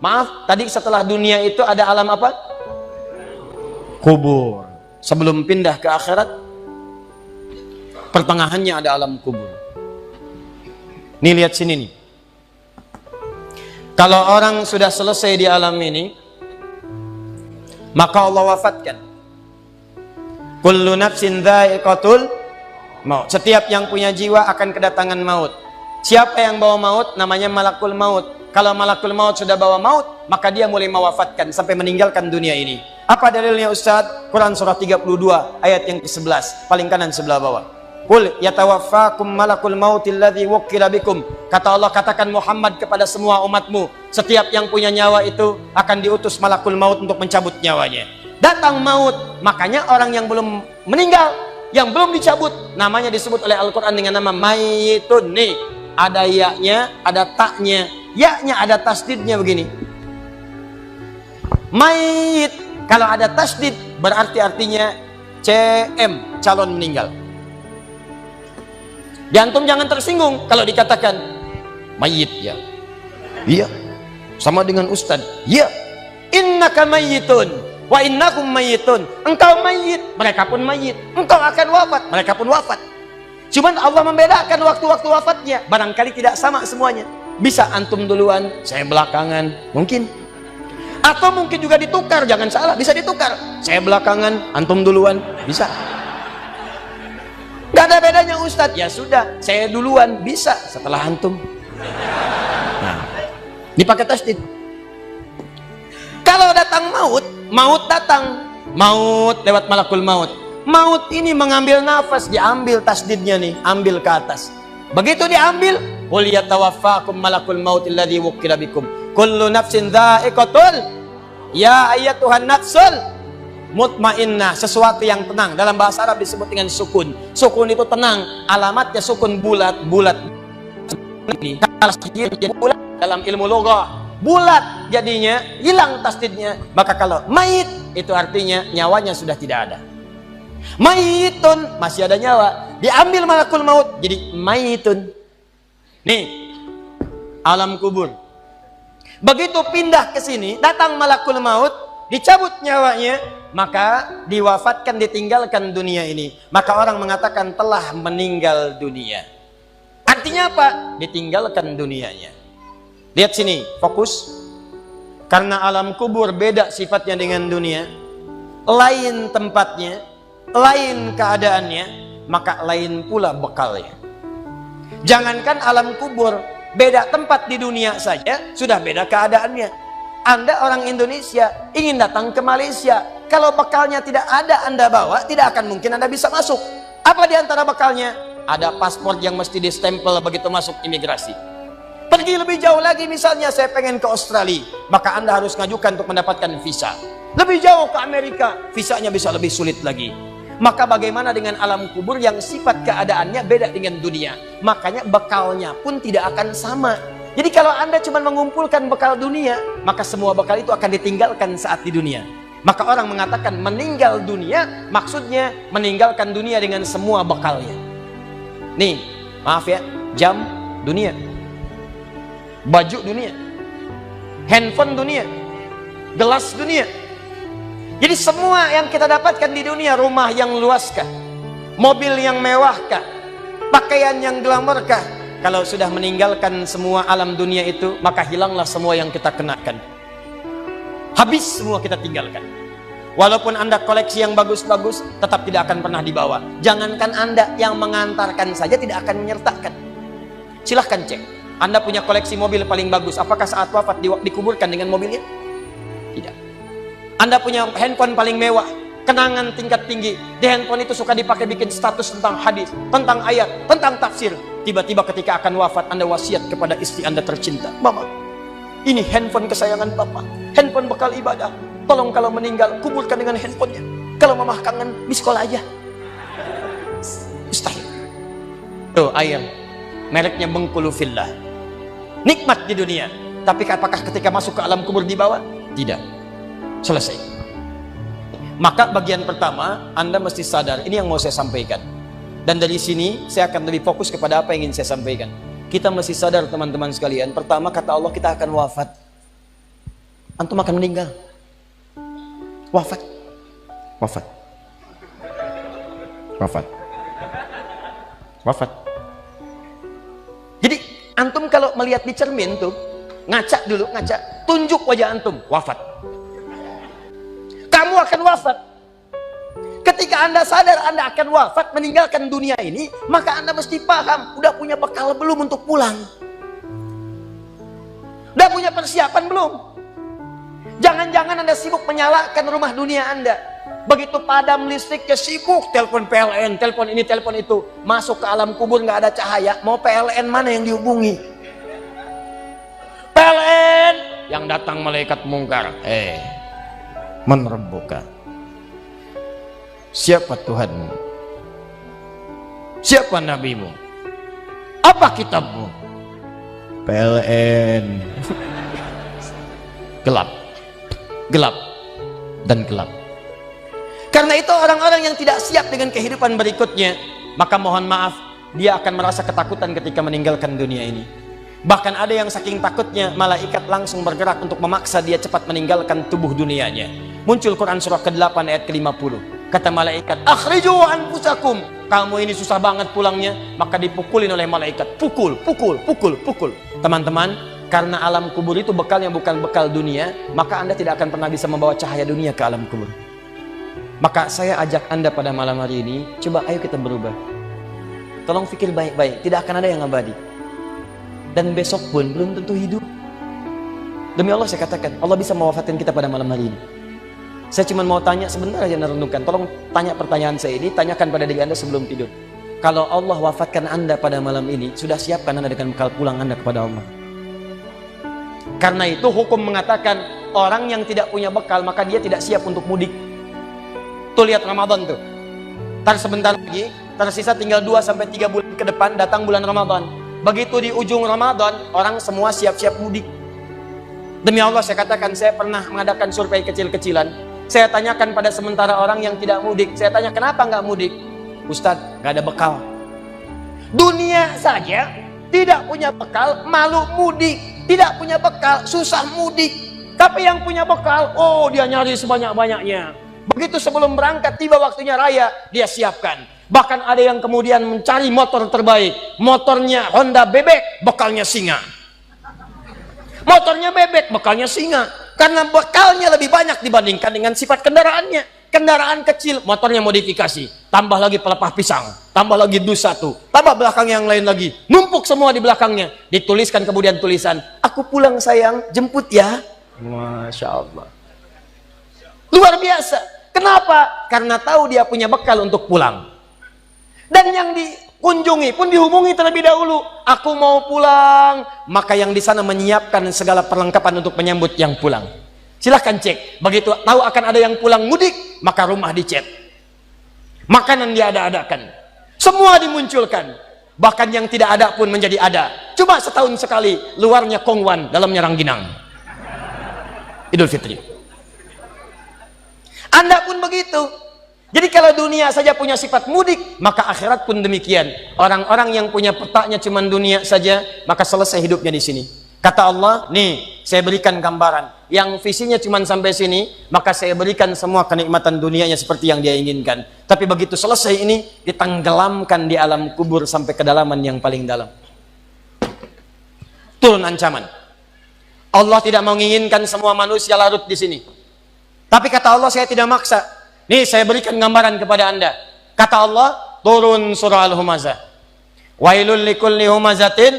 Maaf, tadi setelah dunia itu ada alam apa? Kubur. Sebelum pindah ke akhirat, pertengahannya ada alam kubur. Nih lihat sini nih. Kalau orang sudah selesai di alam ini, maka Allah wafatkan. Kullu nafsin dha'iqatul maut. Setiap yang punya jiwa akan kedatangan maut. Siapa yang bawa maut? Namanya malakul maut. Kalau malakul maut sudah bawa maut, maka dia mulai mewafatkan sampai meninggalkan dunia ini. Apa dalilnya Ustaz? Quran surah 32 ayat yang ke-11, paling kanan sebelah bawah. Qul yatawaffakum malakul mautil ladzi wukkila bikum. Kata Allah, katakan Muhammad kepada semua umatmu, setiap yang punya nyawa itu akan diutus malakul maut untuk mencabut nyawanya. Datang maut, makanya orang yang belum meninggal, yang belum dicabut, namanya disebut oleh Al-Quran dengan nama mayitun. Nih, ada ya-nya, ada taknya. Ya-nya ada tasdidnya begini. Mayit, kalau ada tasdid berarti artinya CM, calon meninggal. Di antum jangan tersinggung kalau dikatakan mayit ya. Iya. Sama dengan ustad. Iya. Innaka mayyitun wa innakum mayyitun. Engkau mayit, mereka pun mayit. Engkau akan wafat, mereka pun wafat. Cuman Allah membedakan waktu-waktu wafatnya. Barangkali tidak sama semuanya. Bisa antum duluan, saya belakangan, mungkin. Atau mungkin juga ditukar, jangan salah, bisa ditukar. Saya belakangan, antum duluan, bisa. Gak ada bedanya Ustadz. Ya sudah, saya duluan, bisa setelah antum. Nah, dipakai tasdid. Kalau datang maut, maut datang, maut lewat malakul maut. Maut ini mengambil nafas, diambil tasdidnya nih, ambil ke atas. Begitu diambil, qul yatawaffakum malakul mautil ladzi wukkila bikum. Kullu nafsin dha'iqatul. Ya ayyatuhan nafsul mutmainnah, sesuatu yang tenang. Dalam bahasa Arab disebut dengan sukun. Sukun itu tenang, alamatnya sukun bulat. Ini bulat dalam ilmu loghah. Bulat jadinya, hilang tasdidnya. Maka kalau mayit itu artinya nyawanya sudah tidak ada. Mayitun masih ada nyawa, diambil malakul maut jadi mayitun. Nih, alam kubur. Begitu pindah ke sini, datang malakul maut, dicabut nyawanya, maka diwafatkan, ditinggalkan dunia ini. Maka orang mengatakan telah meninggal dunia. Artinya apa? Ditinggalkan dunianya. Lihat sini, fokus. Karena alam kubur beda sifatnya dengan dunia, lain tempatnya, lain keadaannya, maka lain pula bekalnya. Jangankan alam kubur, beda tempat di dunia saja sudah beda keadaannya. Anda orang Indonesia ingin datang ke Malaysia, kalau bekalnya tidak ada Anda bawa, tidak akan mungkin Anda bisa masuk. Apa di antara bekalnya? Ada paspor yang mesti distempel begitu masuk imigrasi. Pergi lebih jauh lagi, misalnya saya pengen ke Australia, maka Anda harus ngajukan untuk mendapatkan visa. Lebih jauh ke Amerika, visanya bisa lebih sulit lagi. Maka bagaimana dengan alam kubur yang sifat keadaannya beda dengan dunia? Makanya bekalnya pun tidak akan sama. Jadi kalau Anda cuma mengumpulkan bekal dunia, maka semua bekal itu akan ditinggalkan saat di dunia. Maka orang mengatakan meninggal dunia, maksudnya meninggalkan dunia dengan semua bekalnya. Nih, maaf ya, jam dunia, baju dunia, handphone dunia, gelas dunia. Jadi semua yang kita dapatkan di dunia, rumah yang luaskah, mobil yang mewahkah, pakaian yang glamourkah, kalau sudah meninggalkan semua alam dunia itu, maka hilanglah semua yang kita kenakan. Habis semua kita tinggalkan. Walaupun Anda koleksi yang bagus-bagus, tetap tidak akan pernah dibawa. Jangankan Anda, yang mengantarkan saja tidak akan menyertakan. Silahkan cek. Anda punya koleksi mobil paling bagus, apakah saat wafat dikuburkan dengan mobilnya? Tidak. Anda punya handphone paling mewah, kenangan tingkat tinggi. Di handphone itu suka dipakai bikin status tentang hadis, tentang ayat, tentang tafsir. Tiba-tiba ketika akan wafat, Anda wasiat kepada istri Anda tercinta. Mama, ini handphone kesayangan Papa, handphone bekal ibadah. Tolong kalau meninggal, kuburkan dengan handphonenya. Kalau Mama kangen, miss call aja. Mustahil. Tuh air, mereknya Bengkulu Fillah. Nikmat di dunia. Tapi apakah ketika masuk ke alam kubur dibawa? Tidak. Selesai. Maka bagian pertama, Anda mesti sadar, ini yang mau saya sampaikan. Dan dari sini saya akan lebih fokus kepada apa yang ingin saya sampaikan. Kita mesti sadar teman-teman sekalian, pertama kata Allah kita akan wafat. antum akan meninggal. Wafat. Wafat. Wafat. Wafat. Jadi antum kalau melihat di cermin tuh, ngaca dulu, ngaca, tunjuk wajah antum, wafat. Kamu akan wafat. Ketika Anda sadar Anda akan wafat, meninggalkan dunia ini, maka Anda mesti paham, udah punya bekal belum untuk pulang? Udah punya persiapan belum? Jangan-jangan Anda sibuk menyalakan rumah dunia Anda. Begitu padam listriknya, sibuk telepon PLN, telepon ini, telepon itu. Masuk ke alam kubur nggak ada cahaya, mau PLN mana yang dihubungi? PLN yang datang malaikat mungkar. Menerbuka. Siapa Tuhanmu? Siapa nabimu? Apa kitabmu? PLN. Gelap. Gelap dan gelap. Karena itu orang-orang yang tidak siap dengan kehidupan berikutnya, maka mohon maaf, dia akan merasa ketakutan ketika meninggalkan dunia ini. Bahkan ada yang saking takutnya, malaikat langsung bergerak untuk memaksa dia cepat meninggalkan tubuh dunianya. Muncul Quran surah ke-8 ayat ke-50. Kata malaikat, akhriju anfusakum. Kamu ini susah banget pulangnya, maka dipukulin oleh malaikat. Pukul, pukul, pukul, pukul. Teman-teman, karena alam kubur itu bekalnya bukan bekal dunia, maka Anda tidak akan pernah bisa membawa cahaya dunia ke alam kubur. Maka saya ajak Anda pada malam hari ini, coba ayo kita berubah. Tolong pikir baik-baik, tidak akan ada yang abadi. Dan besok pun belum tentu hidup. Demi Allah saya katakan, Allah bisa mewafatkan kita pada malam hari ini. Saya cuma mau tanya sebentar aja merenungkan. Tolong tanya pertanyaan saya ini, tanyakan pada diri Anda sebelum tidur. Kalau Allah wafatkan Anda pada malam ini, sudah siapkan Anda dengan bekal pulang Anda kepada Allah? Karena itu hukum mengatakan orang yang tidak punya bekal maka dia tidak siap untuk mudik. Tuh lihat Ramadan tuh. Ntar sebentar lagi, tersisa tinggal 2-3 bulan ke depan datang bulan Ramadan. Begitu di ujung Ramadan, orang semua siap-siap mudik. Demi Allah saya katakan, saya pernah mengadakan survei kecil-kecilan. Saya tanyakan pada sementara orang yang tidak mudik, saya tanya kenapa nggak mudik? Ustadz, nggak ada bekal. Dunia saja tidak punya bekal, malu mudik. Tidak punya bekal, susah mudik. Tapi yang punya bekal, oh dia nyari sebanyak-banyaknya. Begitu sebelum berangkat, tiba waktunya raya, dia siapkan. Bahkan ada yang kemudian mencari motor terbaik. Motornya Honda bebek, bekalnya singa. Motornya bebek, bekalnya singa. Karena bekalnya lebih banyak dibandingkan dengan sifat kendaraannya. Kendaraan kecil, motornya modifikasi. Tambah lagi pelepah pisang. Tambah lagi dus satu. Tambah belakang yang lain lagi. Numpuk semua di belakangnya. Dituliskan kemudian tulisan, aku pulang sayang, jemput ya. Masya Allah. Luar biasa. Kenapa? Karena tahu dia punya bekal untuk pulang. Dan yang dikunjungi pun dihubungi terlebih dahulu. Aku mau pulang. Maka yang di sana menyiapkan segala perlengkapan untuk menyambut yang pulang. Silahkan cek. Begitu tahu akan ada yang pulang mudik, maka rumah dicet. Makanan diada-adakan. Semua dimunculkan. Bahkan yang tidak ada pun menjadi ada. Coba setahun sekali, luarnya kongwan, dalamnya rangginang. Idul Fitri. Anda pun begitu. Jadi kalau dunia saja punya sifat mudik, maka akhirat pun demikian. Orang-orang yang punya petaknya cuma dunia saja, maka selesai hidupnya di sini. Kata Allah, nih saya berikan gambaran. Yang visinya cuma sampai sini, maka saya berikan semua kenikmatan dunianya seperti yang dia inginkan. Tapi begitu selesai ini, ditenggelamkan di alam kubur sampai kedalaman yang paling dalam. Turun ancaman. Allah tidak menginginkan semua manusia larut di sini. Tapi kata Allah, saya tidak maksa. Nih saya berikan gambaran kepada Anda. Kata Allah, turun surah Al-Humazah. Wailul likulli humazatin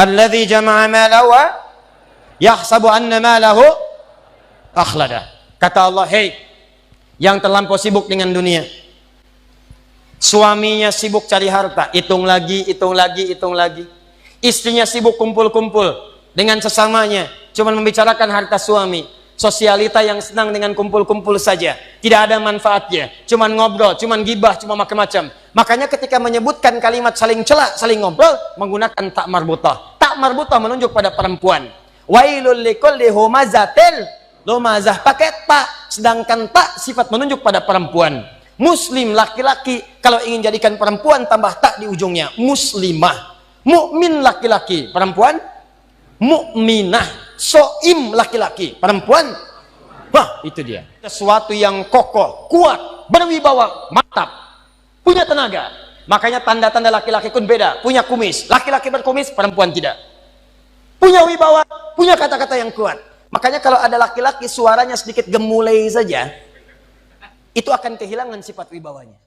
alladzi jama'a malahu wa yahsabu anna malahu akhlada. Kata Allah, hei yang terlampau sibuk dengan dunia. Suaminya sibuk cari harta, hitung lagi, hitung lagi, hitung lagi. Istrinya sibuk kumpul-kumpul dengan sesamanya, cuma membicarakan harta suami. Sosialita yang senang dengan kumpul-kumpul saja, tidak ada manfaatnya, cuman ngobrol, cuman gibah, cuma macam-macam. Makanya ketika menyebutkan kalimat saling cela, saling ngobrol, menggunakan tak marbutah. Tak marbutah menunjuk pada perempuan. Wailul likulli humazatil lumazah, pakai tak, sedangkan tak sifat menunjuk pada perempuan. Muslim laki-laki, kalau ingin jadikan perempuan tambah tak di ujungnya, muslimah. Mukmin laki-laki, perempuan mukminah. soim laki-laki, perempuan, wah itu dia. Sesuatu yang kokoh, kuat, berwibawa, mantap, punya tenaga. Makanya tanda-tanda laki-laki pun beda. Punya kumis, laki-laki berkumis, perempuan tidak. Punya wibawa, punya kata-kata yang kuat. Makanya kalau ada laki-laki suaranya sedikit gemulai saja, itu akan kehilangan sifat wibawanya.